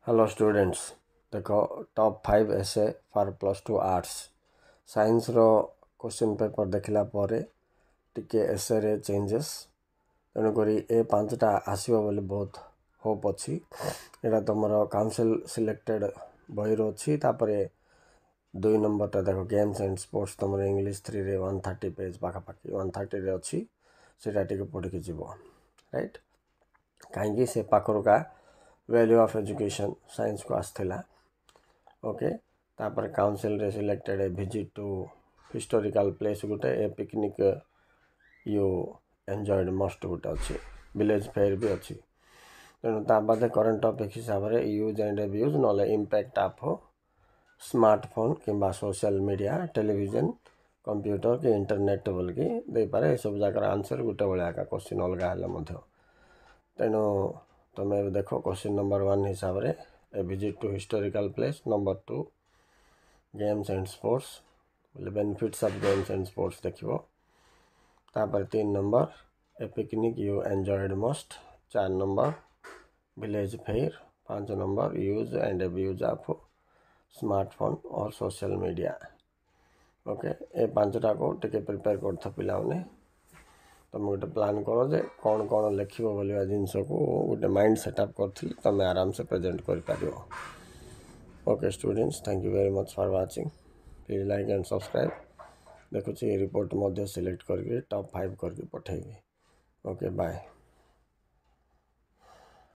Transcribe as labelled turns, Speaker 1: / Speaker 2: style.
Speaker 1: Hello students देखो top 5 essay for +2 arts science रो question paper देखला परे टिके एसे रे चेंजेस तेणु करी ए पांचटा आसीबो बोली बहुत होप अछि एटा तमरो काउंसिल सिलेक्टेड बही रो अछि तापरे 2 नंबर ता देखो गेम्स एंड स्पोर्ट्स तमरो इंग्लिश 3 रे 130 पेज पाखा पाखी 130 रे अछि सेटा टिके पढि के जीवो राइट काहेकि से पाखर का वैल्यू ऑफ एजुकेशन साइंस को आसला ओके तापर काउंसिल रे selected a visit to historical place गुटे a picnic you enjoyed most गुटे अच्छी विलेज फेयर भी अच्छी तेणु ता बादे करंट टॉपिक हिसाब से यूज एंड अब्यूज नले इंपैक्ट ऑफ स्मार्टफोन किंबा सोशल मीडिया टेलीविजन कंप्यूटर कि इंटरनेट बोल कि दे पारे सब जगह आंसर गुटे भाया का क्वेश्चन अलग हेल्ला तेणु तुम्हें देखो क्वेश्चन नंबर 1 हिसाब से a visit to historical place number 2 games and sports benefits of games and sports देखो तापर 3 number a picnic you enjoyed most 4 number village fair 5 number use and abuse of smartphone और social media okay ए पांचटा को टिके prepare करथ पिलाने तुम गोटे प्लान कर जे कौन कौन लिख बोलिया जिनस को गोटे माइंड सेटअप करी तुम आराम से प्रेजेंट कर okay students thank you very much for watching please like and subscribe देखुची रिपोर्ट सिलेक्ट करके टॉप 5 करके पठेबी ओके बाय।